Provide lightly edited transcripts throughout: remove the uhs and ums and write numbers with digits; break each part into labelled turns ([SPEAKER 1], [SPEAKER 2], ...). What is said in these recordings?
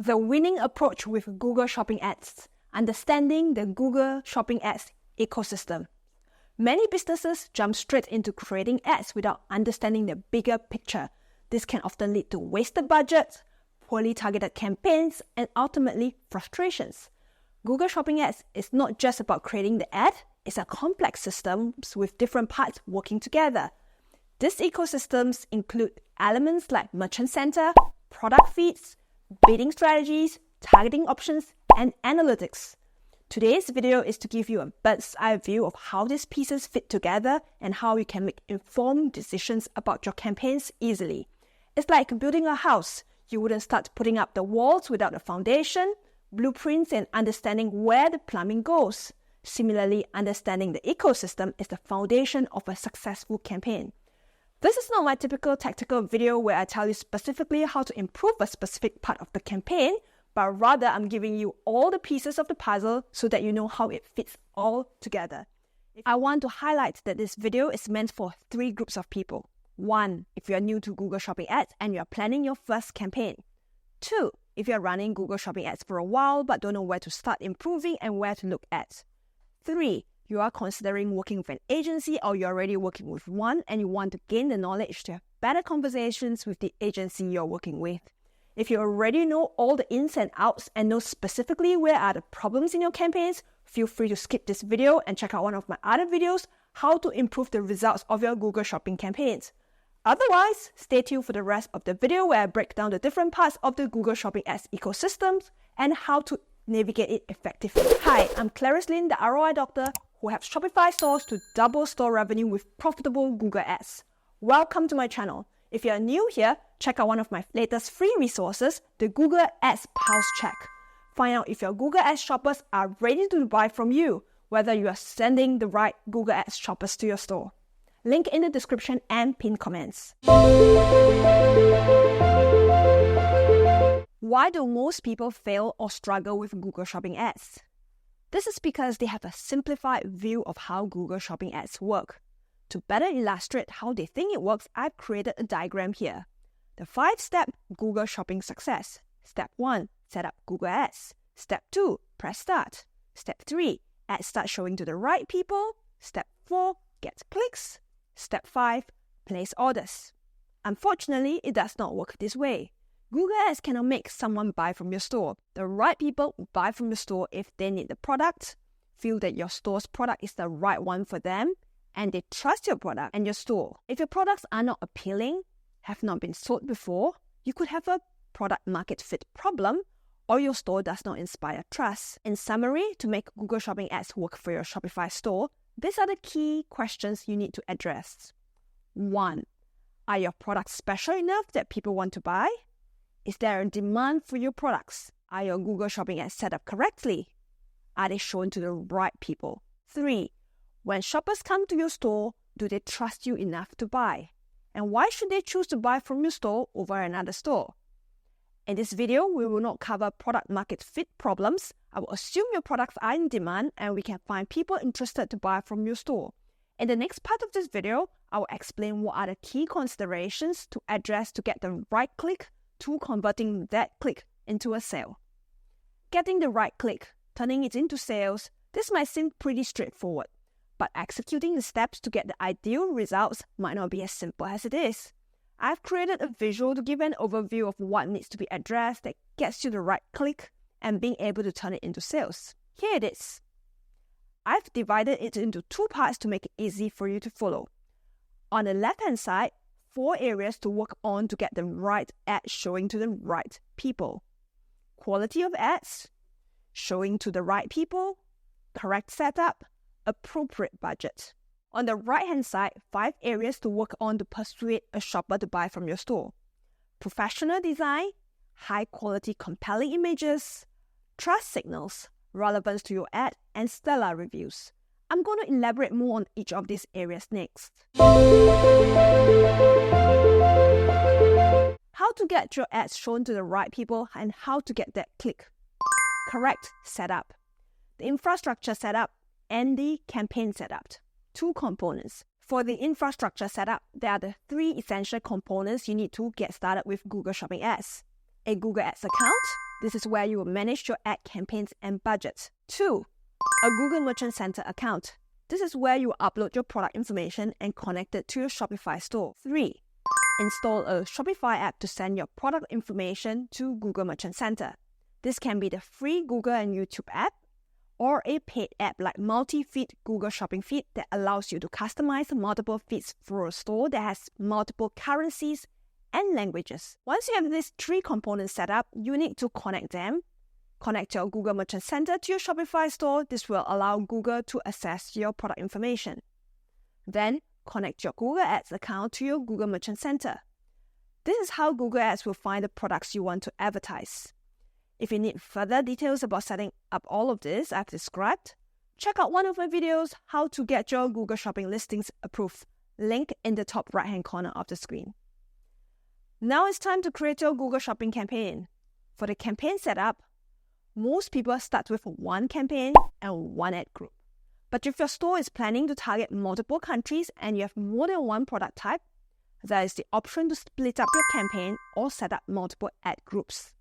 [SPEAKER 1] The winning approach with Google Shopping Ads, understanding the Google Shopping Ads ecosystem. Many businesses jump straight into creating ads without understanding the bigger picture. This can often lead to wasted budgets, poorly targeted campaigns, and ultimately frustrations. Google Shopping Ads is not just about creating the ad, it's a complex system with different parts working together. These ecosystems include elements like merchant center, product feeds, bidding strategies, targeting options, and analytics. Today's video is to give you a bird's eye view of how these pieces fit together and how you can make informed decisions about your campaigns easily. It's like building a house. You wouldn't start putting up the walls without a foundation, blueprints, and understanding where the plumbing goes. Similarly, understanding the ecosystem is the foundation of a successful campaign. This is not my typical tactical video where I tell you specifically how to improve a specific part of the campaign, but rather I'm giving you all the pieces of the puzzle so that you know how it fits all together. I want to highlight that this video is meant for 3 groups of people. 1, if you are new to Google Shopping Ads and you are planning your first campaign. 2, if you are running Google Shopping Ads for a while but don't know where to start improving and where to look at. 3, you are considering working with an agency or you're already working with one and you want to gain the knowledge to have better conversations with the agency you're working with. If you already know all the ins and outs and know specifically where are the problems in your campaigns, feel free to skip this video and check out one of my other videos, how to improve the results of your Google Shopping campaigns. Otherwise, stay tuned for the rest of the video where I break down the different parts of the Google Shopping Ads ecosystems and how to navigate it effectively. Hi, I'm Clarice Lin, the ROI Doctor, who helps Shopify stores to double store revenue with profitable Google Ads. Welcome to my channel. If you are new here, check out one of my latest free resources, the Google Ads Pulse Check. Find out if your Google Ads shoppers are ready to buy from you, whether you are sending the right Google Ads shoppers to your store. Link in the description and pinned comments. Why do most people fail or struggle with Google Shopping Ads? This is because they have a simplified view of how Google Shopping Ads work. To better illustrate how they think it works, I've created a diagram here. The 5-step Google Shopping success. Step 1, set up Google Ads. Step 2, press start. Step 3, ads start showing to the right people. Step 4, get clicks. Step 5, place orders. Unfortunately, it does not work this way. Google Ads cannot make someone buy from your store. The right people will buy from your store if they need the product, feel that your store's product is the right one for them, and they trust your product and your store. If your products are not appealing, have not been sold before, you could have a product market fit problem, or your store does not inspire trust. In summary, to make Google Shopping Ads work for your Shopify store, these are the key questions you need to address. 1. Are your products special enough that people want to buy? Is there a demand for your products? Are your Google Shopping Ads set up correctly? Are they shown to the right people? 3. When shoppers come to your store, do they trust you enough to buy? And why should they choose to buy from your store over another store? In this video, we will not cover product market fit problems. I will assume your products are in demand and we can find people interested to buy from your store. In the next part of this video, I will explain what are the key considerations to address to get the right click to converting that click into a sale. Getting the right click, turning it into sales, this might seem pretty straightforward, but executing the steps to get the ideal results might not be as simple as it is. I've created a visual to give an overview of what needs to be addressed that gets you the right click and being able to turn it into sales. Here it is. I've divided it into 2 parts to make it easy for you to follow. On the left-hand side, 4 areas to work on to get the right ad showing to the right people. Quality of ads, showing to the right people, correct setup, appropriate budget. On the right-hand side, 5 areas to work on to persuade a shopper to buy from your store. Professional design, high-quality compelling images, trust signals, relevance to your ad, and stellar reviews. I'm going to elaborate more on each of these areas next. How to get your ads shown to the right people and how to get that click. Correct setup. The infrastructure setup and the campaign setup. 2 components. For the infrastructure setup, there are the 3 essential components you need to get started with Google Shopping Ads. A Google Ads account, This is where you will manage your ad campaigns and budgets. 2. A Google Merchant Center account. This is where you upload your product information and connect it to your Shopify store. 3. Install a Shopify app to send your product information to Google Merchant Center. This can be the free Google and YouTube app or a paid app like multi-feed Google Shopping Feed that allows you to customize multiple feeds for a store that has multiple currencies and languages. Once you have these 3 components set up, you need to connect them. Connect your Google Merchant Center to your Shopify store. This will allow Google to access your product information. Then, connect your Google Ads account to your Google Merchant Center. This is how Google Ads will find the products you want to advertise. If you need further details about setting up all of this I've described, check out one of my videos, How to Get Your Google Shopping Listings Approved, link in the top right-hand corner of the screen. Now it's time to create your Google Shopping campaign. For the campaign setup, most people start with one campaign and one ad group. But if your store is planning to target multiple countries and you have more than one product type, there is the option to split up your campaign or set up multiple ad groups.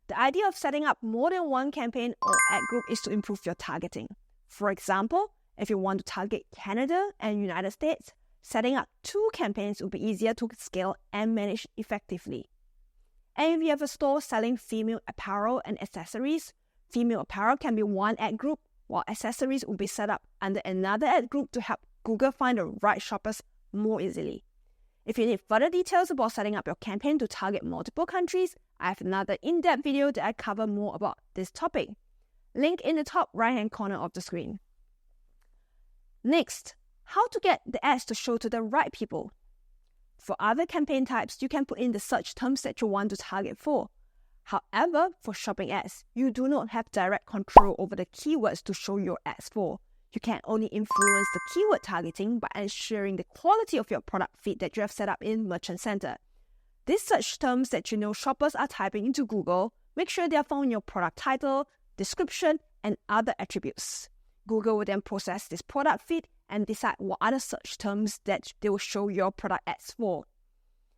[SPEAKER 1] The idea of setting up more than one campaign or ad group is to improve your targeting. For example, if you want to target Canada and United States, setting up 2 campaigns will be easier to scale and manage effectively. And if you have a store selling female apparel and accessories, female apparel can be one ad group, while accessories will be set up under another ad group to help Google find the right shoppers more easily. If you need further details about setting up your campaign to target multiple countries, I have another in-depth video that I cover more about this topic. Link in the top right-hand corner of the screen. Next, how to get the ads to show to the right people. For other campaign types, you can put in the search terms that you want to target for. However, for shopping ads, you do not have direct control over the keywords to show your ads for. You can only influence the keyword targeting by ensuring the quality of your product feed that you have set up in Merchant Center. These search terms that you know shoppers are typing into Google, make sure they are found in your product title, description, and other attributes. Google will then process this product feed and decide what other search terms that they will show your product ads for.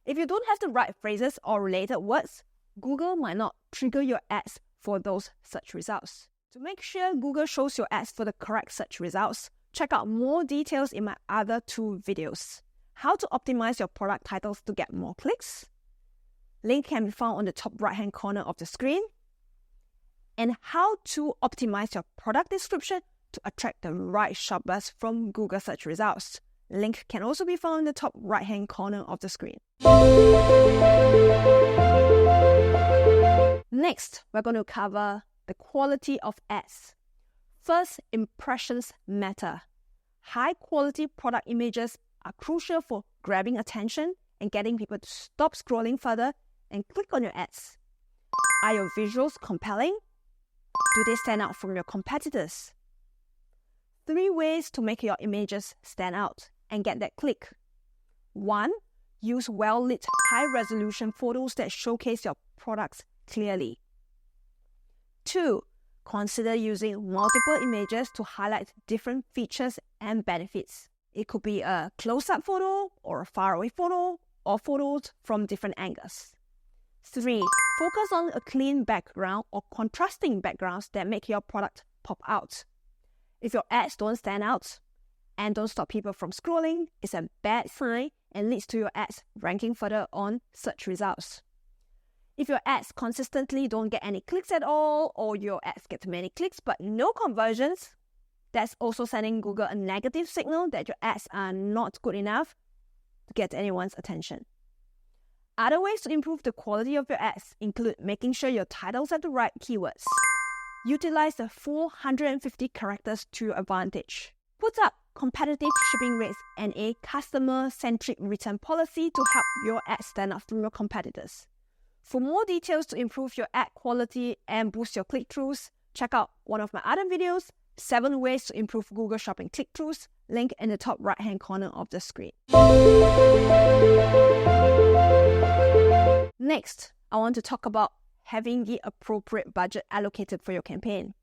[SPEAKER 1] If you don't have the right phrases or related words, Google might not trigger your ads for those search results. To make sure Google shows your ads for the correct search results, check out more details in my other 2 videos. How to optimize your product titles to get more clicks. Link can be found on the top right-hand corner of the screen. And how to optimize your product description to attract the right shoppers from Google search results. Link can also be found in the top right-hand corner of the screen. Next, we're going to cover the quality of ads. First, impressions matter. High-quality product images are crucial for grabbing attention and getting people to stop scrolling further and click on your ads. Are your visuals compelling? Do they stand out from your competitors? 3 ways to make your images stand out and get that click. 1. Use well-lit, high-resolution photos that showcase your products clearly. 2. Consider using multiple images to highlight different features and benefits. It could be a close-up photo or a faraway photo or photos from different angles. 3. Focus on a clean background or contrasting backgrounds that make your product pop out. If your ads don't stand out and don't stop people from scrolling, it's a bad sign and leads to your ads ranking further on search results. If your ads consistently don't get any clicks at all, or your ads get many clicks but no conversions, that's also sending Google a negative signal that your ads are not good enough to get anyone's attention. Other ways to improve the quality of your ads include making sure your titles have the right keywords. Utilize the 450 characters to your advantage. Put up competitive shipping rates and a customer-centric return policy to help your ads stand out from your competitors. For more details to improve your ad quality and boost your click-throughs, check out one of my other videos, 7 ways to improve Google Shopping click-throughs, link in the top right-hand corner of the screen. Next, I want to talk about having the appropriate budget allocated for your campaign.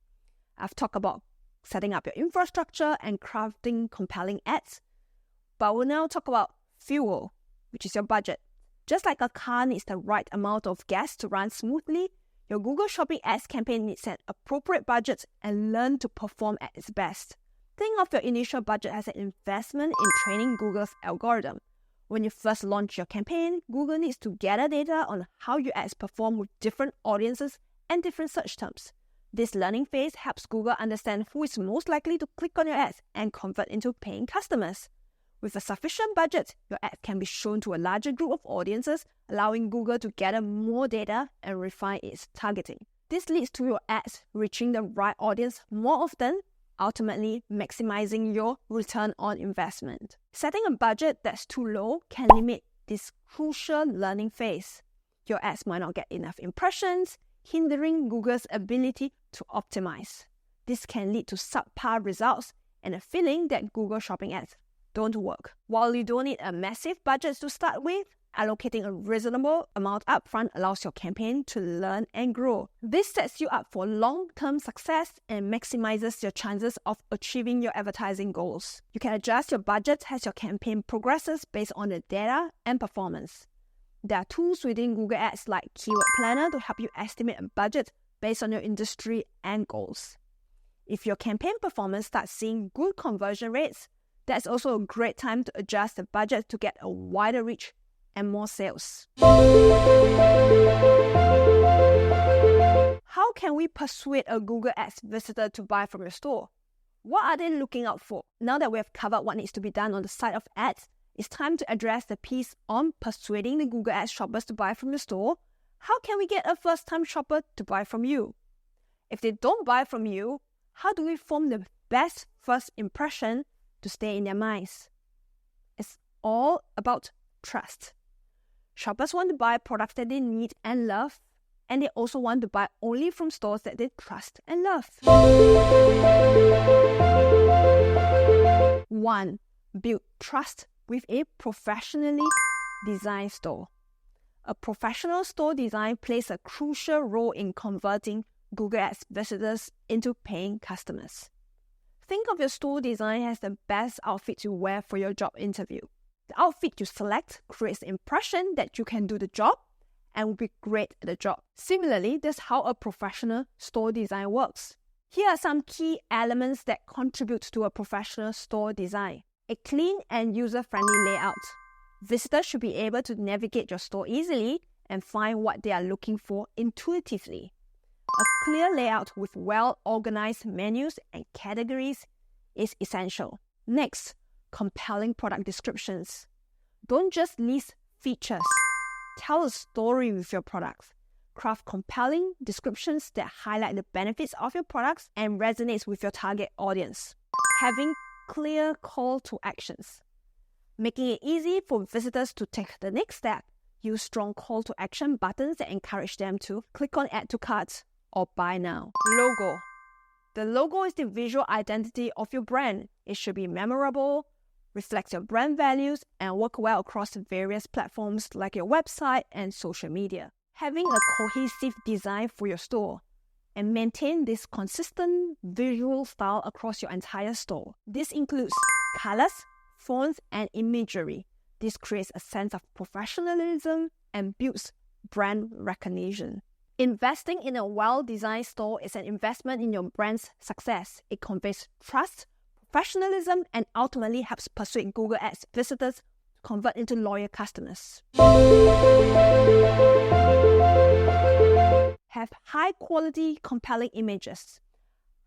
[SPEAKER 1] I've talked about setting up your infrastructure and crafting compelling ads, but we'll now talk about fuel, which is your budget. Just like a car needs the right amount of gas to run smoothly, Your Google Shopping Ads campaign needs an appropriate budget and learn to perform at its best. Think of your initial budget as an investment in training Google's algorithm. When you first launch your campaign, Google needs to gather data on how your ads perform with different audiences and different search terms. This learning phase helps Google understand who is most likely to click on your ads and convert into paying customers. With a sufficient budget, your ad can be shown to a larger group of audiences, allowing Google to gather more data and refine its targeting. This leads to your ads reaching the right audience more often, ultimately maximizing your return on investment. Setting a budget that's too low can limit this crucial learning phase. Your ads might not get enough impressions, hindering Google's ability to optimize. This can lead to subpar results and a feeling that Google Shopping ads don't work. While you don't need a massive budget to start with, allocating a reasonable amount upfront allows your campaign to learn and grow. This sets you up for long-term success and maximizes your chances of achieving your advertising goals. You can adjust your budget as your campaign progresses based on the data and performance. There are tools within Google Ads like Keyword Planner to help you estimate a budget based on your industry and goals. If your campaign performance starts seeing good conversion rates, that's also a great time to adjust the budget to get a wider reach and more sales. How can we persuade a Google Ads visitor to buy from your store? What are they looking out for? Now that we have covered what needs to be done on the side of ads, it's time to address the piece on persuading the Google Ads shoppers to buy from your store. How can we get a first-time shopper to buy from you? If they don't buy from you, how do we form the best first impression to stay in their minds? It's all about trust. Shoppers want to buy products that they need and love, and they also want to buy only from stores that they trust and love. 1. Build trust with a professionally designed store. A professional store design plays a crucial role in converting Google Ads visitors into paying customers. Think of your store design as the best outfit you wear for your job interview. The outfit you select creates the impression that you can do the job and will be great at the job. Similarly, that's how a professional store design works. Here are some key elements that contribute to a professional store design. A clean and user-friendly layout. Visitors should be able to navigate your store easily and find what they are looking for intuitively. A clear layout with well-organized menus and categories is essential. Next, compelling product descriptions. Don't just list features. Tell a story with your products. Craft compelling descriptions that highlight the benefits of your products and resonates with your target audience. Having clear call to actions. Making it easy for visitors to take the next step. Use strong call to action buttons that encourage them to click on add to cart or buy now. Logo. The logo is the visual identity of your brand. It should be memorable, reflect your brand values, and work well across various platforms like your website and social media. Having a cohesive design for your store and maintain this consistent visual style across your entire store. This includes colors, fonts, and imagery. This creates a sense of professionalism and builds brand recognition. Investing in a well-designed store is an investment in your brand's success. It conveys trust, professionalism, and ultimately helps persuade Google Ads visitors to convert into loyal customers. Have high-quality, compelling images.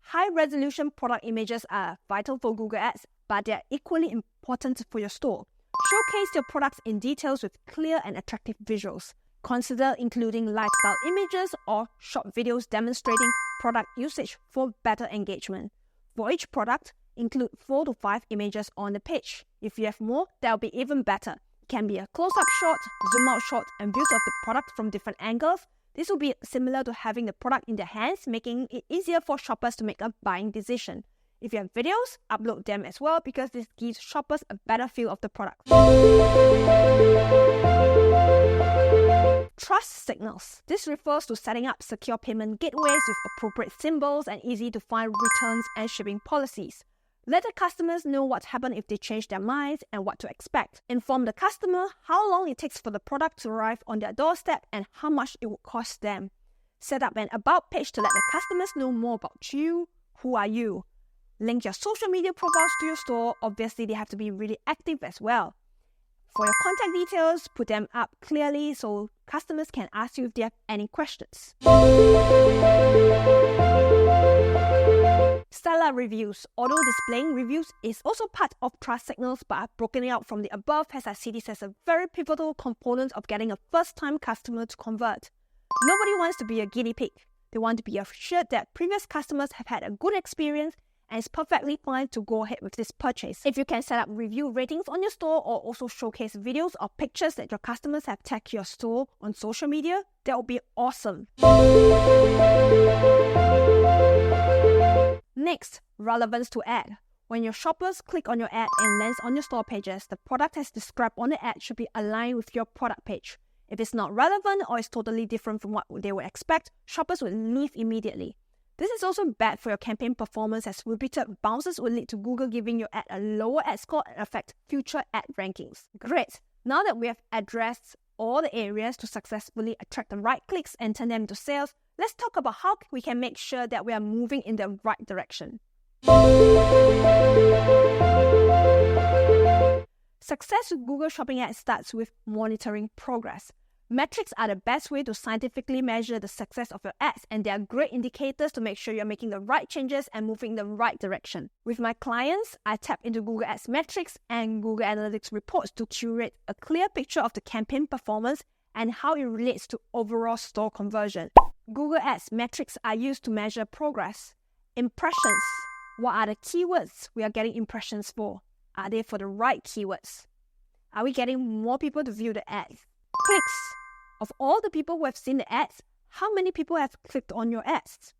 [SPEAKER 1] High-resolution product images are vital for Google Ads, but they are equally important for your store. Showcase your products in details with clear and attractive visuals. Consider including lifestyle images or short videos demonstrating product usage for better engagement. For each product, include 4 to 5 images on the page. If you have more, that will be even better. It can be a close-up shot, zoom-out shot, and views of the product from different angles. This will be similar to having the product in their hands, making it easier for shoppers to make a buying decision. If you have videos, upload them as well because this gives shoppers a better feel of the product. Trust signals. This refers to setting up secure payment gateways with appropriate symbols and easy-to-find returns and shipping policies. Let the customers know what happens if they change their minds and what to expect. Inform the customer how long it takes for the product to arrive on their doorstep and how much it will cost them. Set up an about page to let the customers know more about you. Who are you? Link your social media profiles to your store. Obviously, they have to be really active as well. For your contact details, put them up clearly so customers can ask you if they have any questions. Stellar reviews. Although displaying reviews is also part of trust signals, but I've broken it out from the above as I see this as a very pivotal component of getting a first-time customer to convert. Nobody wants to be a guinea pig. They want to be assured that previous customers have had a good experience and it's perfectly fine to go ahead with this purchase. If you can set up review ratings on your store or also showcase videos or pictures that your customers have tagged your store on social media, that would be awesome. Next, relevance to ad. When your shoppers click on your ad and lands on your store pages, the product as described on the ad should be aligned with your product page. If it's not relevant or is totally different from what they would expect, shoppers will leave immediately. This is also bad for your campaign performance as repeated bounces will lead to Google giving your ad a lower ad score and affect future ad rankings. Great! Now that we have addressed all the areas to successfully attract the right clicks and turn them into sales, let's talk about how we can make sure that we are moving in the right direction. Success with Google Shopping Ads starts with monitoring progress. Metrics are the best way to scientifically measure the success of your ads, and they are great indicators to make sure you're making the right changes and moving in the right direction. With my clients, I tap into Google Ads metrics and Google Analytics reports to curate a clear picture of the campaign performance and how it relates to overall store conversion. Google Ads metrics are used to measure progress. Impressions. What are the keywords we are getting impressions for? Are they for the right keywords? Are we getting more people to view the ads? Clicks. Of all the people who have seen the ads, how many people have clicked on your ads?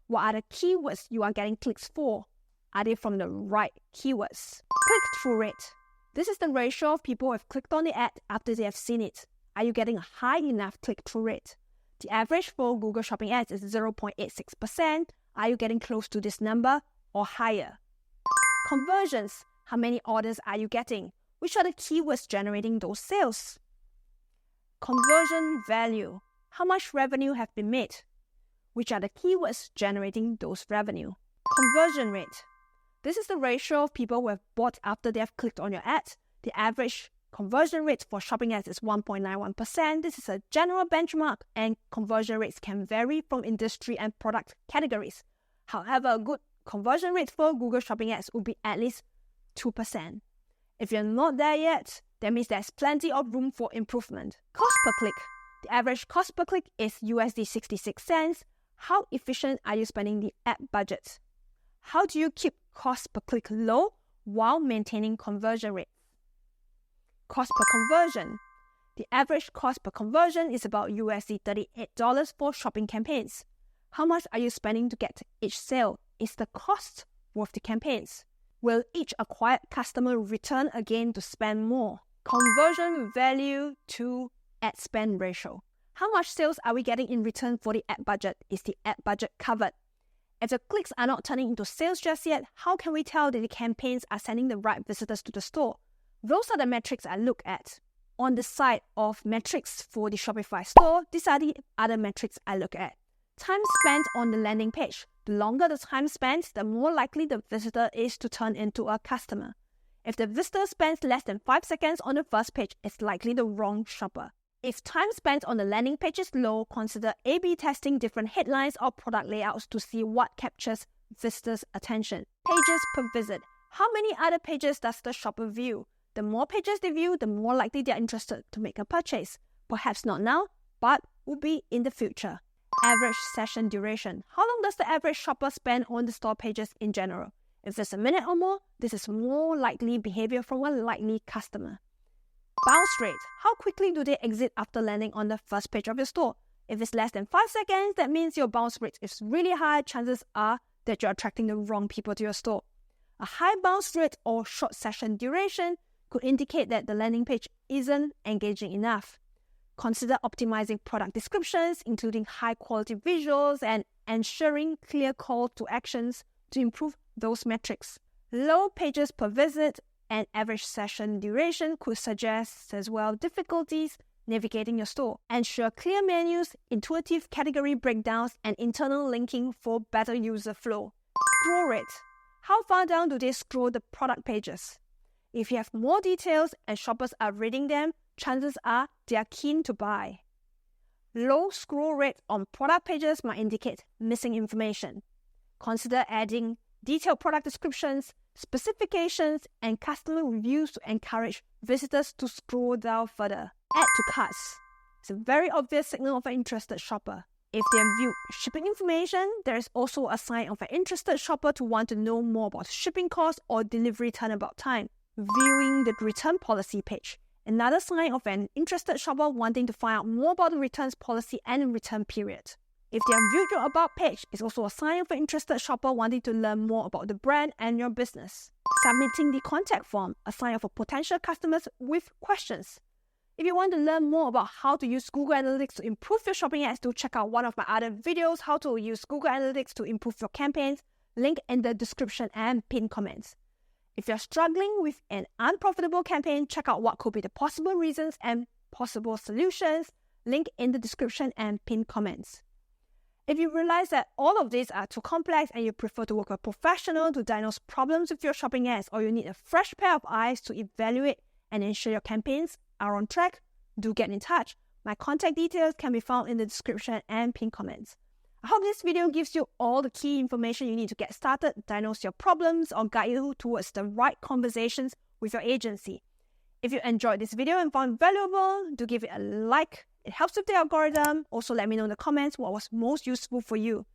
[SPEAKER 1] What are the keywords you are getting clicks for? Are they from the right keywords? Click-through rate. This is the ratio of people who have clicked on the ad after they have seen it. Are you getting a high enough click-through rate? The average for Google Shopping Ads is 0.86%. Are you getting close to this number or higher? Conversions. How many orders are you getting? Which are the keywords generating those sales? Conversion value. How much revenue have been made? Which are the keywords generating those revenue? Conversion rate. This is the ratio of people who have bought after they have clicked on your ad. The average conversion rate for shopping ads is 1.91%. This is a general benchmark, and conversion rates can vary from industry and product categories. However, a good conversion rate for Google Shopping Ads would be at least 2%. If you're not there yet, that means there's plenty of room for improvement. Cost per click. The average cost per click is USD 66 cents. How efficient are you spending the ad budget? How do you keep cost per click low while maintaining conversion rates? Cost per conversion. The average cost per conversion is about USD $38 for shopping campaigns. How much are you spending to get each sale? Is the cost worth the campaigns? Will each acquired customer return again to spend more? Conversion value to ad spend ratio. How much sales are we getting in return for the ad budget? Is the ad budget covered? If the clicks are not turning into sales just yet, how can we tell that the campaigns are sending the right visitors to the store? Those are the metrics I look at. On the side of metrics for the Shopify store, these are the other metrics I look at. Time spent on the landing page. The longer the time spent, the more likely the visitor is to turn into a customer. If the visitor spends less than 5 seconds on the first page, it's likely the wrong shopper. If time spent on the landing page is low, consider A/B testing different headlines or product layouts to see what captures visitors' attention. Pages per visit. How many other pages does the shopper view? The more pages they view, the more likely they are interested to make a purchase. Perhaps not now, but will be in the future. Average session duration. How long does the average shopper spend on the store pages in general? If it's a minute or more, this is more likely behavior from a likely customer. Bounce rate. How quickly do they exit after landing on the first page of your store? If it's less than 5 seconds, that means your bounce rate is really high. Chances are that you're attracting the wrong people to your store. A high bounce rate or short session duration could indicate that the landing page isn't engaging enough. Consider optimizing product descriptions, including high-quality visuals and ensuring clear call to actions to improve those metrics. Low pages per visit and average session duration could suggest as well difficulties navigating your store. Ensure clear menus, intuitive category breakdowns, and internal linking for better user flow. Scroll rate. How far down do they scroll the product pages? If you have more details and shoppers are reading them, chances are they are keen to buy. Low scroll rate on product pages might indicate missing information. Consider adding detailed product descriptions, specifications, and customer reviews to encourage visitors to scroll down further. Add to carts. It's a very obvious signal of an interested shopper. If they have viewed shipping information, there is also a sign of an interested shopper to want to know more about shipping costs or delivery turnabout time. Viewing the return policy page. Another sign of an interested shopper wanting to find out more about the returns policy and return period. If they have viewed your About page, it's also a sign of an interested shopper wanting to learn more about the brand and your business. Submitting the contact form, a sign of a potential customer with questions. If you want to learn more about how to use Google Analytics to improve your shopping ads, do check out one of my other videos, how to use Google Analytics to improve your campaigns, link in the description and pinned comments. If you're struggling with an unprofitable campaign, check out what could be the possible reasons and possible solutions, link in the description and pinned comments. If you realize that all of these are too complex and you prefer to work with a professional to diagnose problems with your shopping ads, or you need a fresh pair of eyes to evaluate and ensure your campaigns are on track, do get in touch. My contact details can be found in the description and pinned comments. I hope this video gives you all the key information you need to get started, diagnose your problems, or guide you towards the right conversations with your agency. If you enjoyed this video and found it valuable, do give it a like. It helps with the algorithm. Also, let me know in the comments what was most useful for you.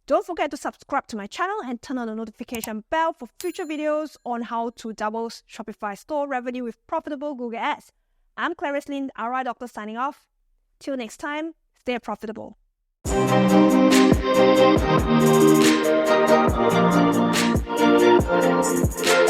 [SPEAKER 1] Don't forget to subscribe to my channel and turn on the notification bell for future videos on how to double Shopify store revenue with profitable Google Ads. I'm Clarice Lin, RI Doctor, signing off. Till next time, stay profitable. Thank you.